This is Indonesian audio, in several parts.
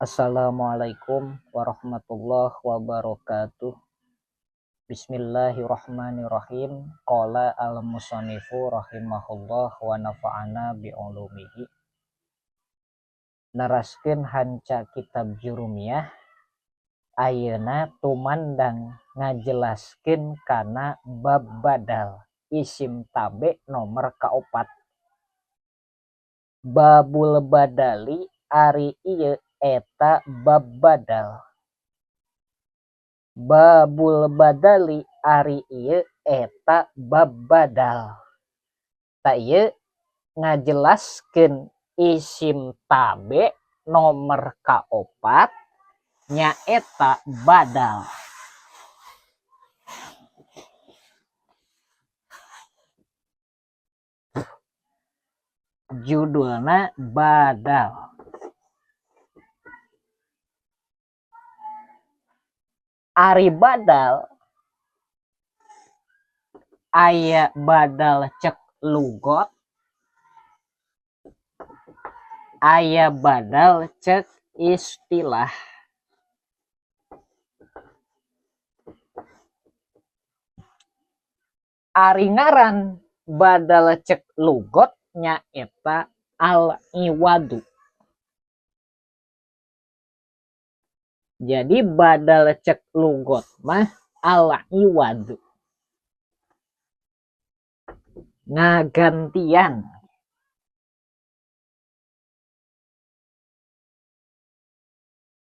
Assalamualaikum warahmatullahi wabarakatuh. Bismillahirrahmanirrahim. Qala al-musannifu rahimahullah wa nafa'ana bi'ulumihi. Naraskeun hanca kitab Jurumiyah ayeuna tumandang ngajelaskeun kana bab badal isim tabe nomor kaopat. Babul badali ari ieu eta bab badal. Babul badali ari ieu eta bab badal. Ta ieu ngajelaskeun isim tabe nomor kaopat nyaeta badal. Judulna badal. Ari badal aya badal cek lugot, aya badal cek istilah. Ari ngaran badal cek lugot nyaeta al-iwadu. Jadi badal cek lugot mah al-iwadu. Ngagantian.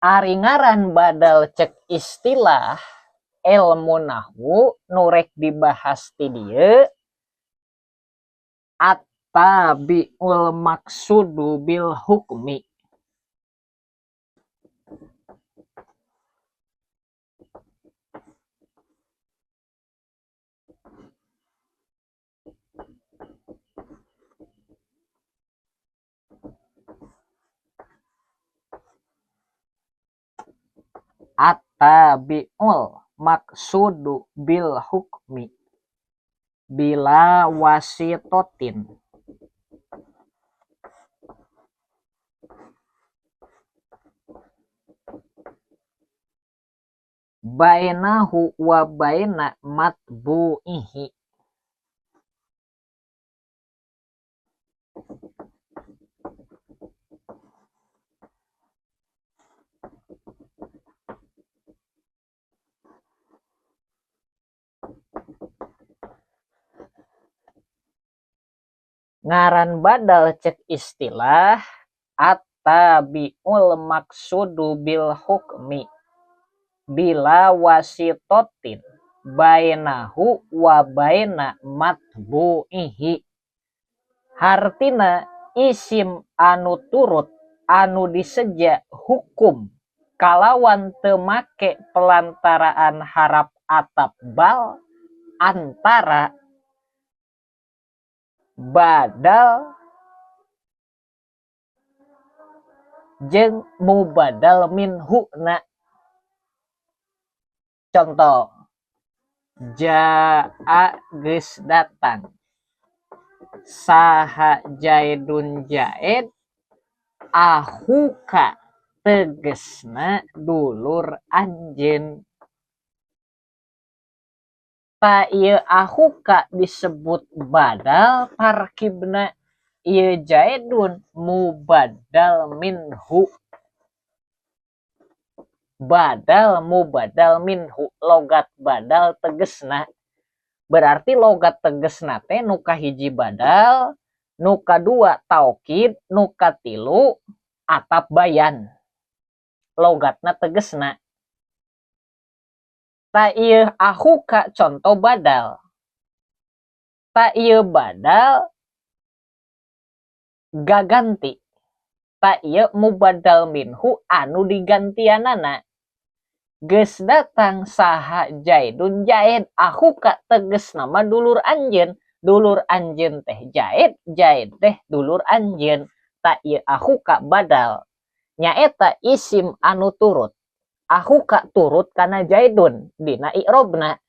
Ari ngaran badal cek istilah ilmu nahwu nu rek dibahas ti dieu at-tabi'ul maqsudu bil hukmi. At-tabi'ul maqsudu bil hukmi bila wasitotin. Bainahu wa baina matbu'ihi. Ngaran badal cek istilah at-tabi'ul maqsudu bil hukmi bila wasitotin bainahu wa baina matbu'ihi. Hartina isim anu turut anu diseja hukum kalawan teu make pelantaraan harap atap bal antara badal jeung mubadal minhuna. Contoh, jaa geus datang, saha jaidun jaid, ahuka tegesna dulur anjeun. Ta ieu ahuka disebut badal tarkibna ieu jaidun mubadal minhu. Badal mubadal minhu logat badal tegesna berarti logat tegesna teh nu kahiji badal, nu kadua taukid, nu katilu atap bayan. Logatna tegesna. Ta ieu ahuka contoh badal. Ta ieu badal gaganti. Ta ieu mubadal minhu anu digantianana. Geus datang saha jaidun jaid, ahuka tegesna mah dulur anjeun. Dulur anjeun teh jaid, jaid teh dulur anjeun. Ta ieu ahuka badal. Nyaeta isim anu turut. Ahuka turut kana jaidun dina i'robna.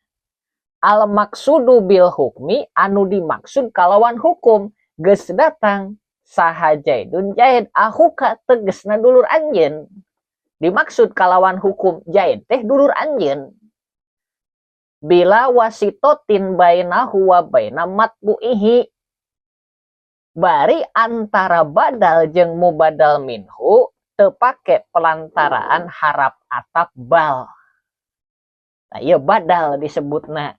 Al maksudu bil hukmi anu dimaksud kalawan hukum. Geus datang saha jaidun jaid, ahuka tegesna dulur anjeun. dimaksud kalawan hukum jaid teh dulur anjeun bila wasitotin bainahu wa baina matbu'ihi bari antara badal jeung mubadal minhu teu pake pelantaraan harap atap bal. Nah, ieu badal disebutna.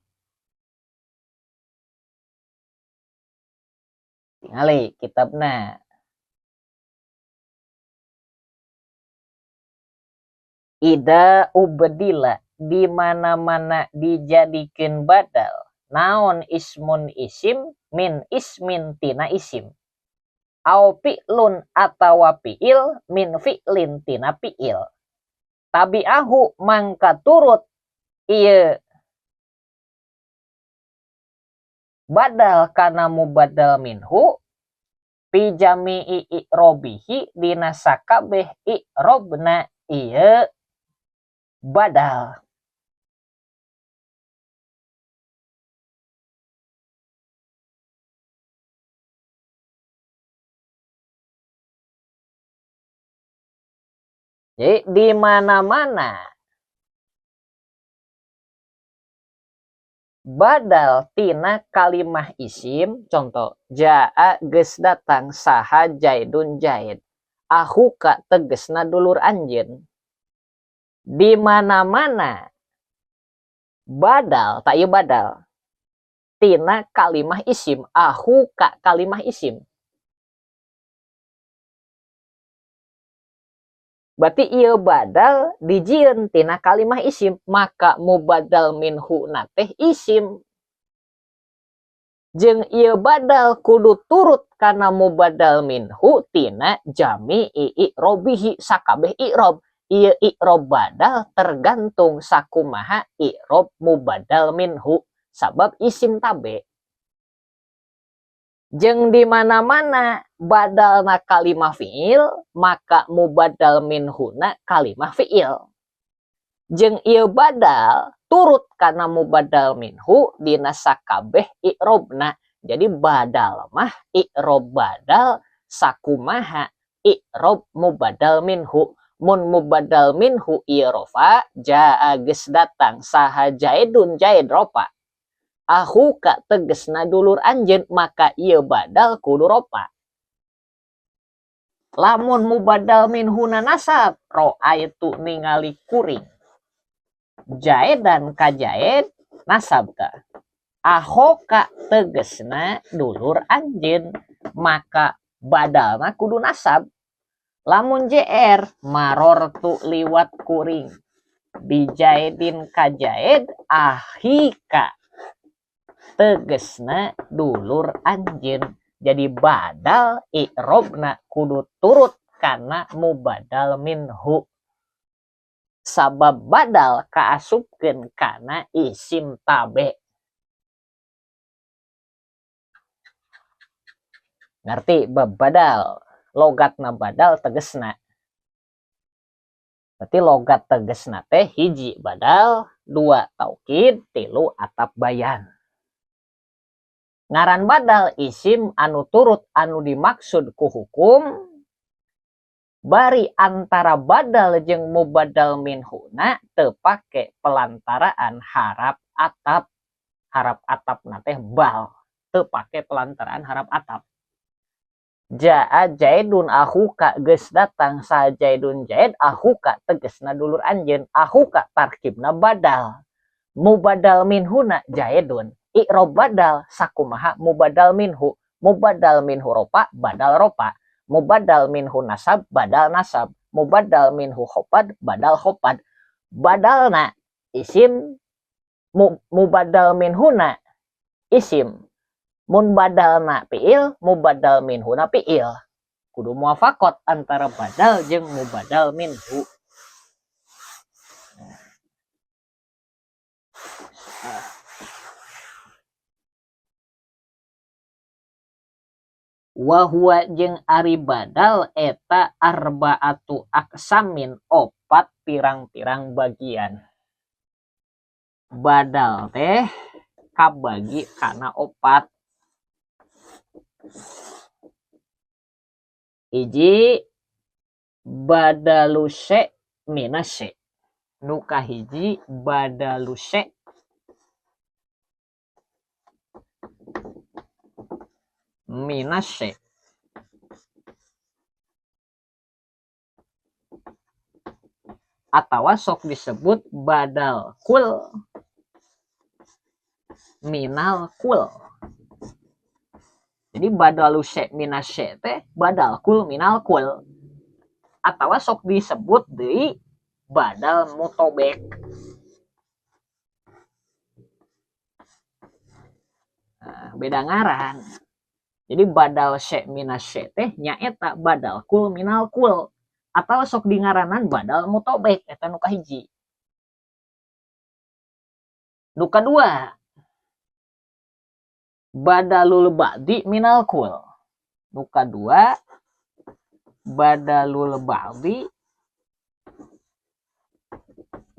Tingali kitabna. Ida ubedila di mana-mana dijadikeun badal naon ismun isim min ismin tina isim au fi'lun atawa fi'il min fi'lin tina fi'il tabi'ahu mangka turut ieu badal kana mubadal minhu fi jami'i i'robihi dina sakabeh i'robna ieu badal. Jadi di mana-mana badal tina kalimah isim, contoh jaa geus datang saha jaidun jaid, ahuka tegesna dulur anjeun. Di mana-mana badal, tak ieu badal tina kalimah isim, ahuka kalimah isim. Berarti ieu badal dijieun tina kalimah isim, maka mubadal minhu na teh isim. Jeung ieu badal kudu turut kana mubadal minhu tina jami'i i'robihi sakabeh i'rob. Ieu i'rob badal tergantung sakumaha i'rob mubadal minhu sabab isim tabe. Jeung di mana-mana badalna kalimah fi'il maka mubadal minhuna kalimah fi'il. Jeung ieu badal turut kana mubadal minhu dina sakabeh i'robna. Jadi badal mah i'rob badal sakumaha i'rob mubadal minhu. Mun mubadal minhu ieu rofa jaa geus datang saha jaidun jaid rofa. Ahuka tegesna dulur anjeun maka ieu badal kudu ropa. Lamun mubadal minhuna nasab ro'aitu ningali kuring. Jaedan ka jaed nasab teh. Ahoka tegesna dulur anjeun maka badalna kudu nasab. Lamun JR maror tu liwat kuring. Dijaedin ka jaed ahika tegesna dulur anjeun. Jadi badal i'robna kudu turut kana mubadal minhu. Sabab badal kaasupkeun kana isim tabe. Ngerti bab badal? Logatna badal tegesna. Berarti logat tegesna teh hiji badal, dua taukid, tilu atap bayan. Ngaran badal isim anu turut anu dimaksud ku hukum bari antara badal jeung mubadal minhuna teu pake pelantaraan harap atap. Harap atapna teh bal, teu pake pelantaraan harap atap. Jaa jaidun ahuka geus datang sa jaidun jaid ahuka tegesna dulur anjeun. Ahuka tarkibna badal. Mubadal minhuna jaidun. I'rob badal sakumaha mubadal minhu. Mubadal minhu ropa badal ropa. Mubadal minhu nasab badal nasab. Mubadal minhu khopad badal khopad. Badalna isim, mubadal minhuna isim. Mun badalna fi'il, mubadal minhuna fi'il. Kudu muafaqat antara badal jeung mubadal minhu. Wahua jeung ari badal eta arba'atu aqsamin opat pirang-pirang bagian. Badal teh kabagi kana opat. Hiji badalu minus se. Nu kahiji badalu se minus se. Atau sok disebut badal kul minal kul. Jadi badalu se minus se teh badal kul minal kul. Atau sok disebut deui badal mutobek. Nah, beda ngaran. Jadi badal se minus se teh nyaeta badal kul minal kul. Atau sok di ngaranan badal mutobek eta nu kahiji. Nu kadua badalul ba'di minal kul. Nu kadua badalul ba'di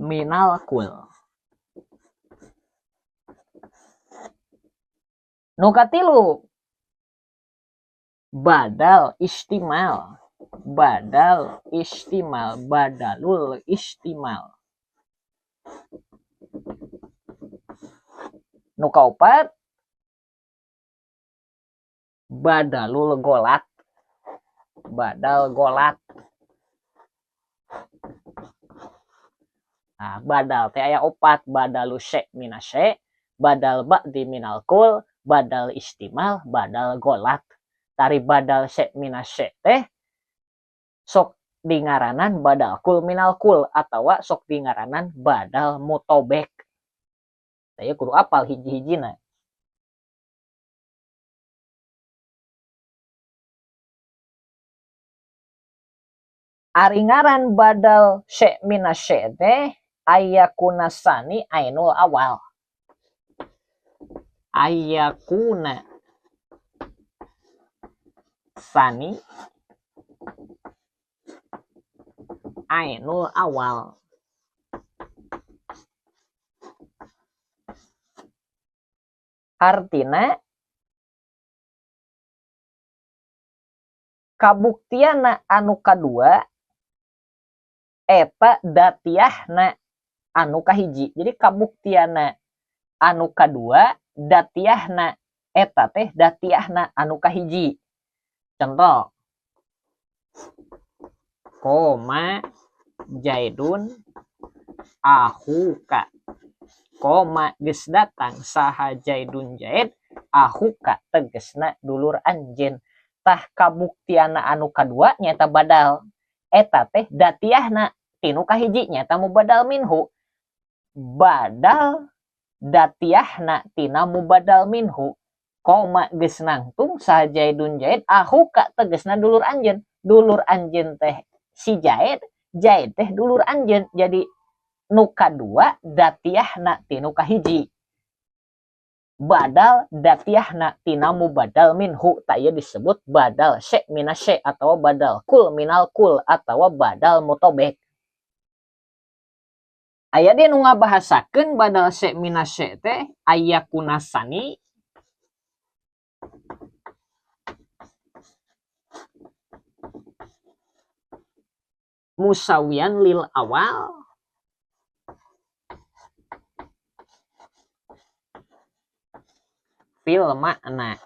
minal kul. Nu katilu badal istimal. Badal istimal, badalul istimal. Nu kaopat badalul golat. Badal golat. Nah, badal teh aya opat, badalu se minus se, badal ba'di minal kul, badal istimal, badal golat. Tari badal se minus se teh sok di ngaranan badal kul minal kul atawa sok di ngaranan badal mutobek. Saya kudu apal hiji-hijina. Ari ngaran badal se minus se teh ayakuna sani ainul awal. Ayakuna sani ainul awal. Artina kabuktiana anu kadua eta datiahna anu kahiji. Jadi kabuktiana anu kadua datiahna eta teh datiahna anu kahiji. Contoh koma Jaidun ahuka. Koma geus datang saha Jaidun Jaid ahuka tegesna dulur anjeun. Tah kabuktiana anu kadua nyata badal. Eta teh datiahna tinu kahiji nyata mubadal minhu. Badal datiahna tina mubadal minhu. Koma geus nangtung saha Jaidun Jaid ahuka tegesna dulur anjeun. Dulur anjeun teh si Jaid, Jaid teh dulur anjeun. Jadi nu kadua datiahna tinu kahiji. Badal datiahna tina mubadal minhu. Tak ieu disebut badal se minus se atau badal kul minal kul atau badal mutobek. Aya dia nu ngabahasakeun badal se minus se teh ayakuna sani musawian lil awal fil makna.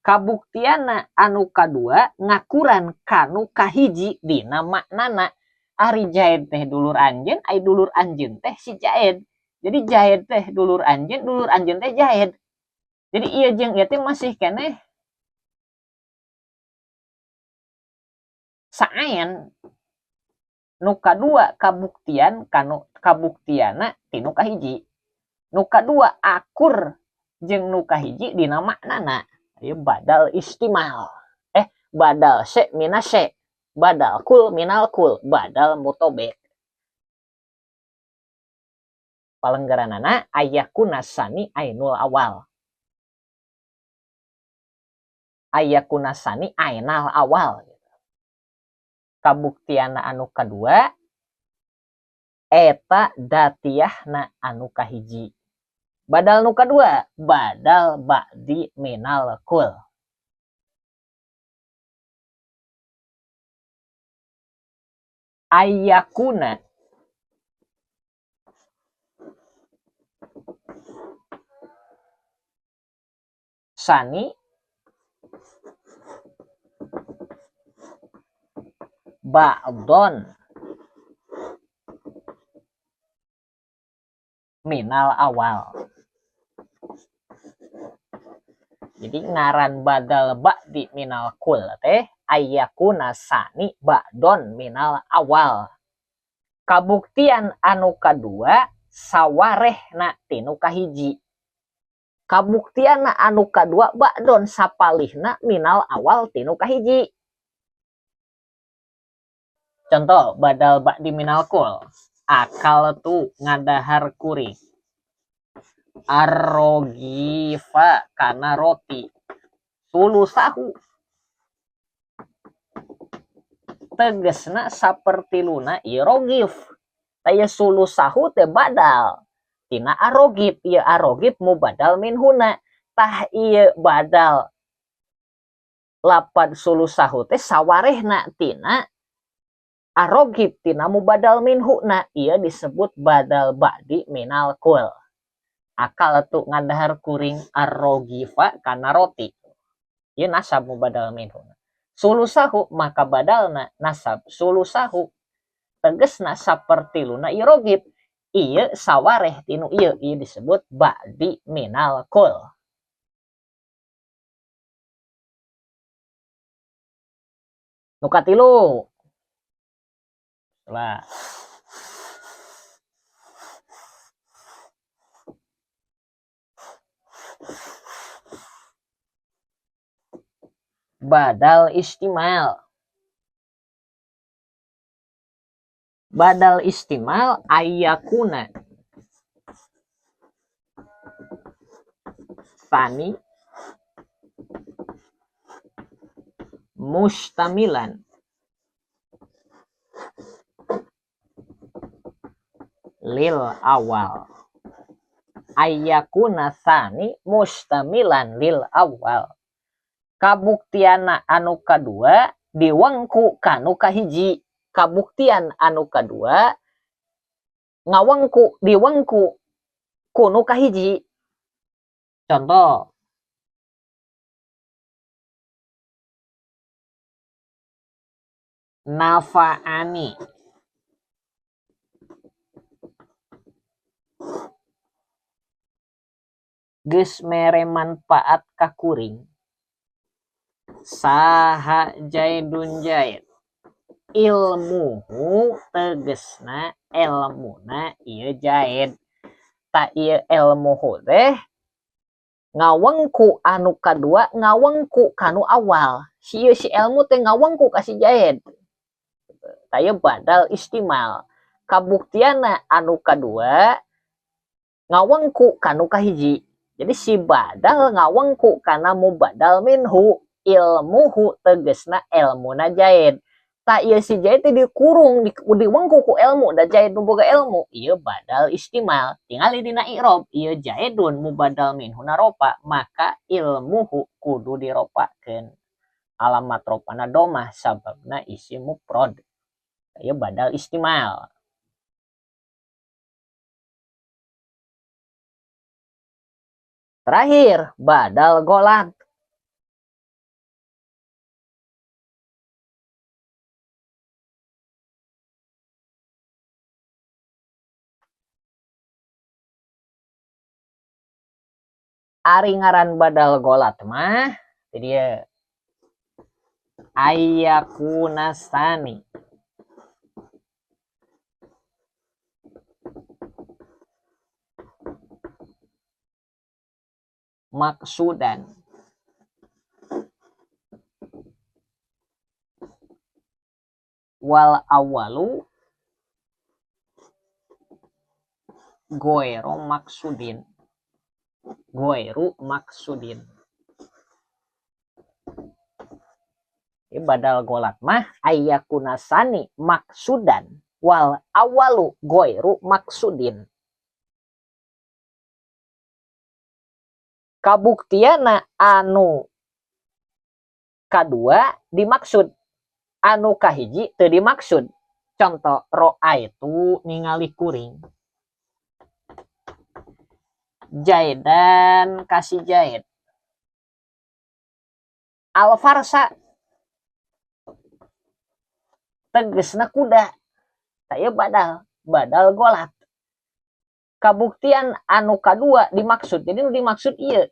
Kabuktiana anu kadua ngakuran kanu kahiji dina maknana. Ari Jaid teh dulur anjeun, ai dulur anjeun teh si Jaid. Jadi Jaid teh dulur anjeun teh Jaid. Jadi ieu jeung ieu teh masih keneh saayan. Nu kadua kabuktian kanu kabuktiana tinu kahiji. Nu kadua akur jeung nu kahiji dina maknana. Ieu badal istimal. Badal se minus se. Badal kul minal kul. Badal mutobek. Palenggaranana ayakuna sani ainul awal. Ayakuna sani ainal awal. Kabuktiana anu kadua eta datiahna anu kahiji. Badal nu kadua badal ba'di minal kul. ayakuna sani ba'don minal awal. Jadi ngaran badal ba'di minal kul teh ayakuna sani ba'don minal awal. Kabuktian anu kadua sawarehna tinu kahiji. Kabuktian anu kadua ba'don sapalihna minal awal tinu kahiji. Contoh badal ba'di minal kul. Akal tu ngadahar kuring. Arrogifa kana roti. Sulusahu. Tegesna saperti luna ieu rogif. Taya sulusahu teh badal. Tina arogib, ieu arogib mubadal minhuna. Tah ieu badal lapad sulusahu teh sawarehna tina arogib tina mubadal minhuna. Ieu disebut badal ba'di minal kul. Akal tu ngadahar kuring arrogifa kana roti. Ieu nasab mubadal minhuna. Sulusahu maka badalna nasab sulusahu. Tegesna saperti luna ieu rogib. Ieu sawareh tinu ieu disebut ba'di minal kul. Nu katilu. Lah. Badal istimal. Badal istimal ayakuna sani mustamilan lil awal. Ayakuna sani mustamilan lil awal. Kabuktian anu kadua diwengku kanu kahiji. Kabuktian anu kadua ngawengku diwengku kunu kahiji. Contoh nafa'ani geus mere manfaat ka kuring. Saha jaidun jaid. Ilmuhu tegesna elmuna ieu jaid. Ta ieu ilmuhu teh ngawengku anu kadua ngawengku kanu awal. Si ilmu teh ngawengku ka si jaid. Ta ieu badal istimal. Kabuktianna anu kadua ngawengku kanu kahiji. Jadi si badal ngawengku kana mubadal minhu. Ilmuhu tegesna elmuna jaid. Tak ieu si jaid teh dikurung diwengku ku ilmu da jaid nu boga ilmu. Ieu badal istimal. Tingali dina i'rab ieu jaidun mubadal minhuna ropa maka ilmuhu kudu diropakeun. Alamat ropana domah sababna isim mufrad. Ieu badal istimal. Terakhir badal golat. Ari ngaran badal golat mah dia ayakuna sani maksudan wal awalu goero maksudin. Goeru maksudin. Badal golat mah ayakuna sani maksudan wal awalu goeru maksudin. Kabuktiana anu kadua dimaksud, anu kahiji teu dimaksud. Contoh ro'a itu ningali kuring. Jaidan kasih jaid. Alfarsa tegesna kuda. Saya badal golat. Kabuktian anu kadua dimaksud. Jadi nu dimaksud iya.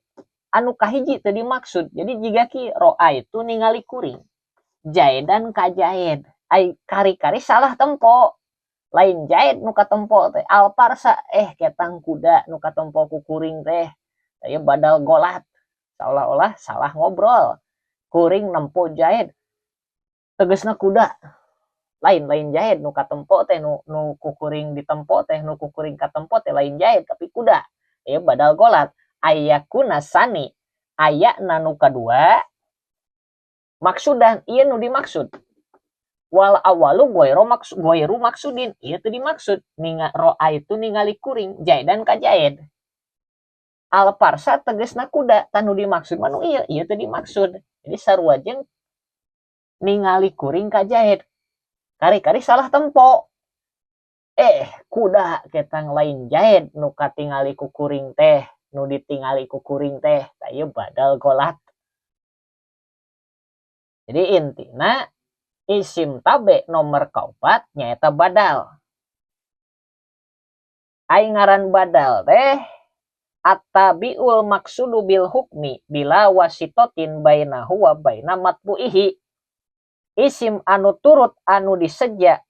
Anu kahiji teu dimaksud. Jadi jika ki ro'a itu ningali kuring. Jaidan kajaid. Ai kari-kari salah tempo. Lain jaid nu katempo teh. Alparsa ketang kuda nu katempo ku kuring teh. Saya badal golat. Seolah-olah salah ngobrol. Kuring nempo jaid. Tegesna kuda. Lain jaid nu katempo teh nu kukuring ditempo teh nu kukuring katempo teh lain jaid tapi kuda badal golat ayakuna sani aya nu kadua maksudan ieu nu dimaksud wal awalu goiru maksudin ieu teu dimaksud ro'a itu ningali kuring jaidan ka jaid al parsa tegasna kuda tanu dimaksud manu ieu teu dimaksud jadi sarua jeung ningali kuring ka jaid kari-kari salah tempo kuda ketang lain jaid nu katingali ku kuring teh nu ditingali ku kuring teh ieu badal golat. Jadi intina isim tabe nomor kaopat nyaeta badal. Ai ngaran badal teh at-tabiul maksudu bil hukmi bila wasitotin bainahu wa baina matbu'ihi. Isim anu turut anu diseja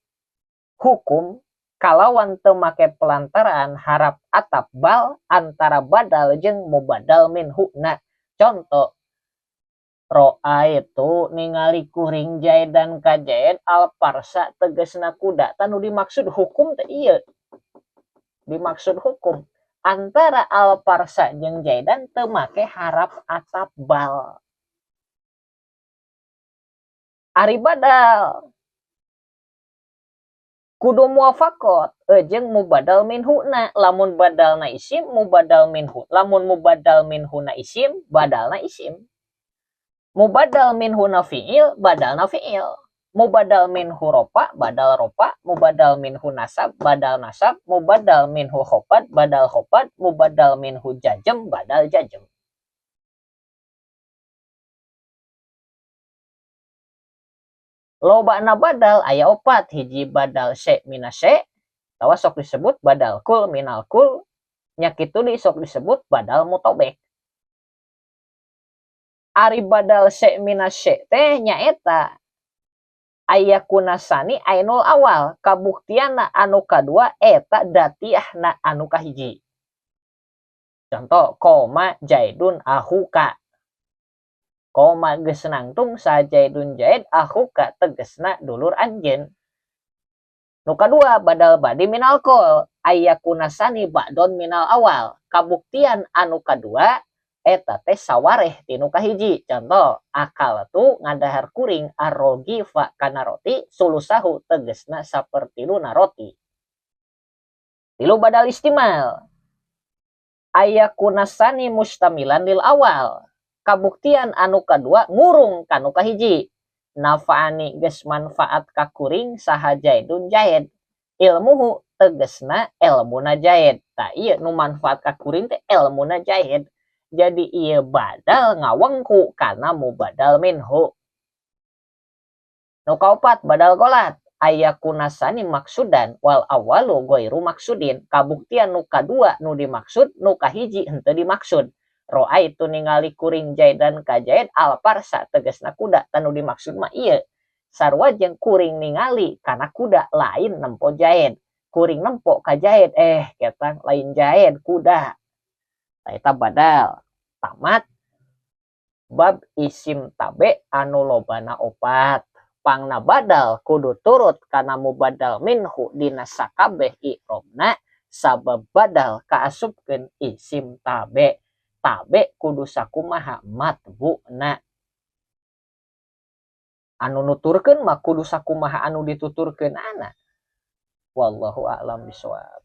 hukum kalawan teu make pelantaran harap atap bal antara badal jeung mubadal minhuna. Contoh ro'a itu ningali kuring jaidan ka jaid al parsa tegasna kuda tanu dimaksud hukum teh ieu dimaksud hukum antara al parsa jeung jaidan teu make harap atap bal. Ari badal kudu muwafaqat jeung mubadal minhuna lamun badalna isim mubadal minhu lamun mubadal minhuna isim badalna isim mubadal minhuna fi'il badalna fi'il mubadal minhu ropa badal ropa mubadal minhu nasab badal nasab mubadal minhu khofad badal khofad mubadal minhu jajem badal jajem. Lobana badal aya 4 hiji badal se mina se tawa sok disebut badal kul minal kul nya kitu sok disebut badal mutobek. Ari badal se mina se teh nyaeta aya kunasani ainul awal kabuktianna anu kadua eta datiahna anu kahiji. Contoh koma jaidun ahuka koma geus nangtung sa jaidun jaid ahuka tegesna dulur anjeun. Nu kadua badal badi minal kol aya kunasani ba'don minal awal kabuktian anu kadua eta teh sawareh tinu kahiji. Contoh akal tu ngadahar kuring arogi fa kana roti sulusahu tegesna sapertiluna roti. Tilu badal istimal aya kunasani mustamilan lil awal kabuktian anu kadua ngurung kanu kahiji. Nafa'ani geus manfaat ka kuring saha jaidun jaid ilmuhu tegesna elmuna jaid. Tah ieu nu manfaat ka kuring teh elmuna jaid. Jadi ieu badal ngawengku kana mubadal minhu. Nu kaopat badal golat aya kunasani maksudan wal awalu goiru maksudin kabuktian nu kadua nu dimaksud nu kahiji henteu dimaksud. Ro'a itu ningali kuring jaidan ka jaid al parsa tegasna kuda tanu dimaksud mah ieu sarua jeung kuring ningali kana kuda lain nempo jaid kuring nempo ka jaid ketang lain jaid kuda eta badal. Tamat bab isim tabe anu lobana 4 pangna badal kudu turut kana mubadal minhu dina sakabeh i'robna sabab badal kaasupkeun isim tabe kudu sakumaha matbu'na anu nuturkeun mah kudu sakumaha anu dituturkeun ana wallahu a'lam bishawab.